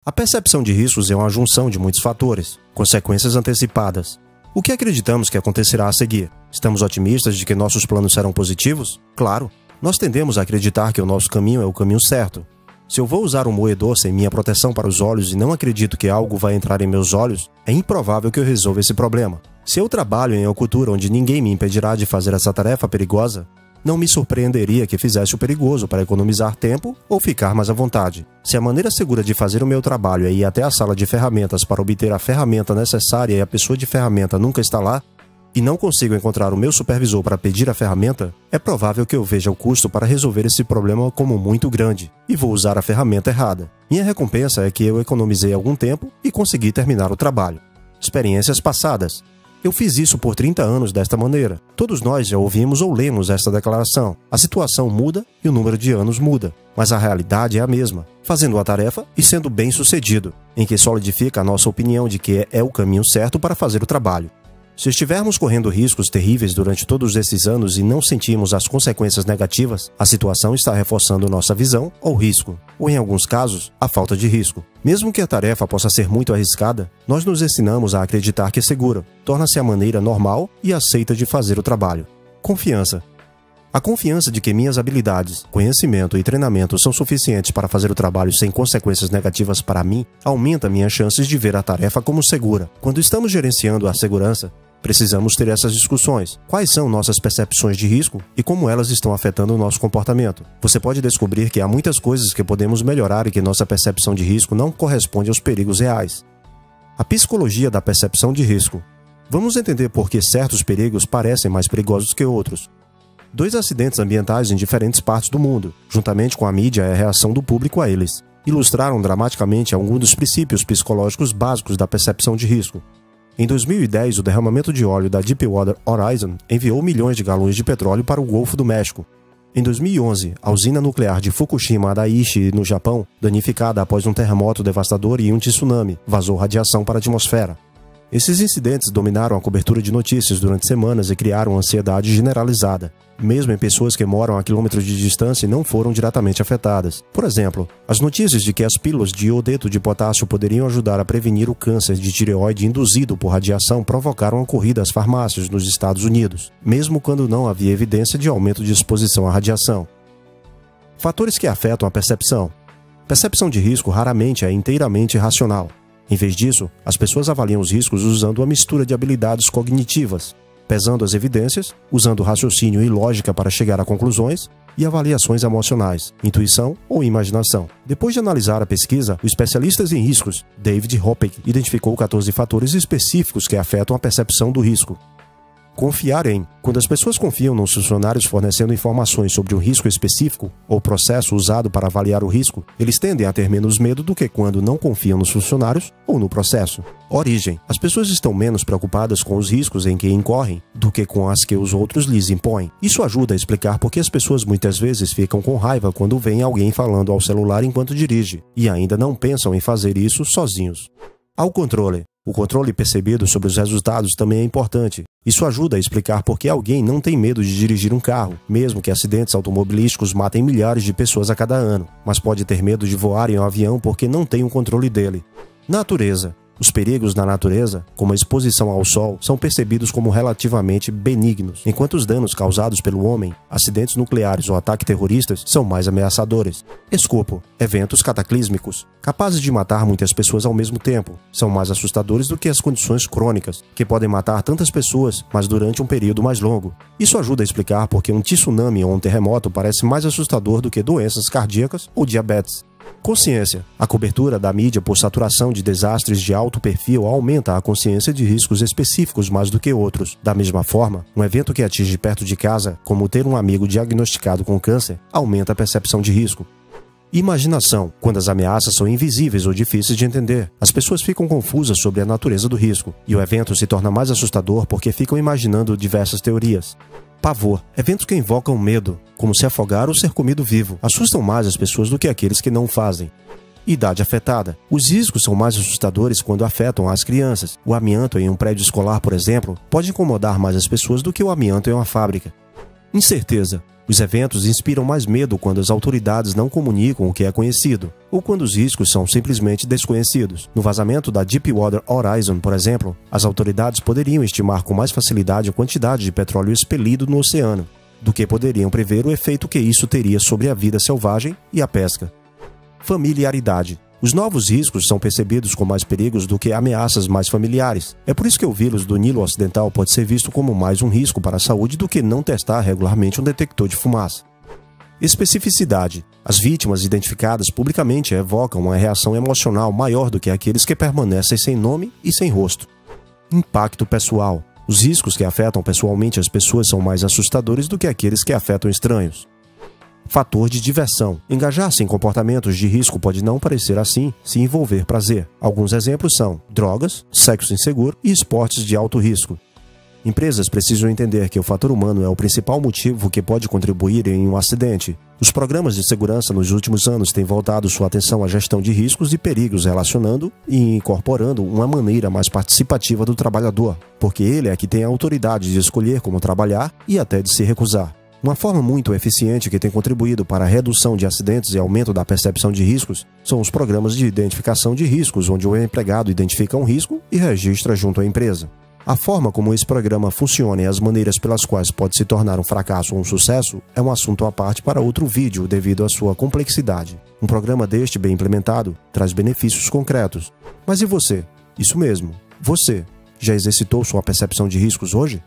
A percepção de riscos é uma junção de muitos fatores, consequências antecipadas. O que acreditamos que acontecerá a seguir? Estamos otimistas de que nossos planos serão positivos? Claro, nós tendemos a acreditar que o nosso caminho é o caminho certo. Se eu vou usar um moedor sem minha proteção para os olhos e não acredito que algo vai entrar em meus olhos, é improvável que eu resolva esse problema. Se eu trabalho em uma cultura onde ninguém me impedirá de fazer essa tarefa perigosa, não me surpreenderia que fizesse o perigoso para economizar tempo ou ficar mais à vontade. Se a maneira segura de fazer o meu trabalho é ir até a sala de ferramentas para obter a ferramenta necessária e a pessoa de ferramenta nunca está lá, e não consigo encontrar o meu supervisor para pedir a ferramenta, é provável que eu veja o custo para resolver esse problema como muito grande e vou usar a ferramenta errada. Minha recompensa é que eu economizei algum tempo e consegui terminar o trabalho. Experiências passadas. Eu fiz isso por 30 anos desta maneira. Todos nós já ouvimos ou lemos esta declaração. A situação muda e o número de anos muda, mas a realidade é a mesma. Fazendo a tarefa e sendo bem-sucedido, em que solidifica a nossa opinião de que é o caminho certo para fazer o trabalho. Se estivermos correndo riscos terríveis durante todos esses anos e não sentimos as consequências negativas, a situação está reforçando nossa visão ou risco, ou em alguns casos, a falta de risco. Mesmo que a tarefa possa ser muito arriscada, nós nos ensinamos a acreditar que é segura, torna-se a maneira normal e aceita de fazer o trabalho. Confiança. A confiança de que minhas habilidades, conhecimento e treinamento são suficientes para fazer o trabalho sem consequências negativas para mim, aumenta minhas chances de ver a tarefa como segura. Quando estamos gerenciando a segurança, precisamos ter essas discussões. Quais são nossas percepções de risco e como elas estão afetando o nosso comportamento? Você pode descobrir que há muitas coisas que podemos melhorar e que nossa percepção de risco não corresponde aos perigos reais. A psicologia da percepção de risco. Vamos entender por que certos perigos parecem mais perigosos que outros. 2 acidentes ambientais em diferentes partes do mundo, juntamente com a mídia e a reação do público a eles, ilustraram dramaticamente alguns dos princípios psicológicos básicos da percepção de risco. Em 2010, o derramamento de óleo da Deepwater Horizon enviou milhões de galões de petróleo para o Golfo do México. Em 2011, a usina nuclear de Fukushima Daiichi, no Japão, danificada após um terremoto devastador e um tsunami, vazou radiação para a atmosfera. Esses incidentes dominaram a cobertura de notícias durante semanas e criaram ansiedade generalizada, mesmo em pessoas que moram a quilômetros de distância e não foram diretamente afetadas. Por exemplo, as notícias de que as pílulas de iodeto de potássio poderiam ajudar a prevenir o câncer de tireoide induzido por radiação provocaram a corrida às farmácias nos Estados Unidos, mesmo quando não havia evidência de aumento de exposição à radiação. Fatores que afetam a percepção. Percepção de risco raramente é inteiramente racional. Em vez disso, as pessoas avaliam os riscos usando uma mistura de habilidades cognitivas, pesando as evidências, usando raciocínio e lógica para chegar a conclusões, e avaliações emocionais, intuição ou imaginação. Depois de analisar a pesquisa, o especialista em riscos, David Hopek, identificou 14 fatores específicos que afetam a percepção do risco. Confiar em. Quando as pessoas confiam nos funcionários fornecendo informações sobre um risco específico ou processo usado para avaliar o risco, eles tendem a ter menos medo do que quando não confiam nos funcionários ou no processo. Origem. As pessoas estão menos preocupadas com os riscos em que incorrem do que com as que os outros lhes impõem. Isso ajuda a explicar por que as pessoas muitas vezes ficam com raiva quando veem alguém falando ao celular enquanto dirige, e ainda não pensam em fazer isso sozinhos. Ao controle. O controle percebido sobre os resultados também é importante. Isso ajuda a explicar por que alguém não tem medo de dirigir um carro, mesmo que acidentes automobilísticos matem milhares de pessoas a cada ano, mas pode ter medo de voar em um avião porque não tem o controle dele. Natureza. Os perigos na natureza, como a exposição ao sol, são percebidos como relativamente benignos, enquanto os danos causados pelo homem, acidentes nucleares ou ataques terroristas, são mais ameaçadores. Escopo. Eventos cataclísmicos, capazes de matar muitas pessoas ao mesmo tempo, são mais assustadores do que as condições crônicas, que podem matar tantas pessoas, mas durante um período mais longo. Isso ajuda a explicar por que um tsunami ou um terremoto parece mais assustador do que doenças cardíacas ou diabetes. Consciência. A cobertura da mídia por saturação de desastres de alto perfil aumenta a consciência de riscos específicos mais do que outros. Da mesma forma, um evento que atinge perto de casa, como ter um amigo diagnosticado com câncer, aumenta a percepção de risco. Imaginação. Quando as ameaças são invisíveis ou difíceis de entender, as pessoas ficam confusas sobre a natureza do risco, e o evento se torna mais assustador porque ficam imaginando diversas teorias. Pavor. Eventos que invocam medo, como se afogar ou ser comido vivo, assustam mais as pessoas do que aqueles que não o fazem. Idade afetada. Os riscos são mais assustadores quando afetam as crianças. O amianto em um prédio escolar, por exemplo, pode incomodar mais as pessoas do que o amianto em uma fábrica. Incerteza. Os eventos inspiram mais medo quando as autoridades não comunicam o que é conhecido, ou quando os riscos são simplesmente desconhecidos. No vazamento da Deepwater Horizon, por exemplo, as autoridades poderiam estimar com mais facilidade a quantidade de petróleo expelido no oceano, do que poderiam prever o efeito que isso teria sobre a vida selvagem e a pesca. Familiaridade. Os novos riscos são percebidos com mais perigos do que ameaças mais familiares. É por isso que o vírus do Nilo Ocidental pode ser visto como mais um risco para a saúde do que não testar regularmente um detector de fumaça. Especificidade. As vítimas identificadas publicamente evocam uma reação emocional maior do que aqueles que permanecem sem nome e sem rosto. Impacto pessoal. Os riscos que afetam pessoalmente as pessoas são mais assustadores do que aqueles que afetam estranhos. Fator de diversão. Engajar-se em comportamentos de risco pode não parecer assim se envolver prazer. Alguns exemplos são drogas, sexo inseguro e esportes de alto risco. Empresas precisam entender que o fator humano é o principal motivo que pode contribuir em um acidente. Os programas de segurança nos últimos anos têm voltado sua atenção à gestão de riscos e perigos relacionando e incorporando uma maneira mais participativa do trabalhador, porque ele é que tem a autoridade de escolher como trabalhar e até de se recusar. Uma forma muito eficiente que tem contribuído para a redução de acidentes e aumento da percepção de riscos são os programas de identificação de riscos, onde o empregado identifica um risco e registra junto à empresa. A forma como esse programa funciona e as maneiras pelas quais pode se tornar um fracasso ou um sucesso é um assunto à parte para outro vídeo devido à sua complexidade. Um programa deste bem implementado traz benefícios concretos. Mas e você? Isso mesmo, você já exercitou sua percepção de riscos hoje?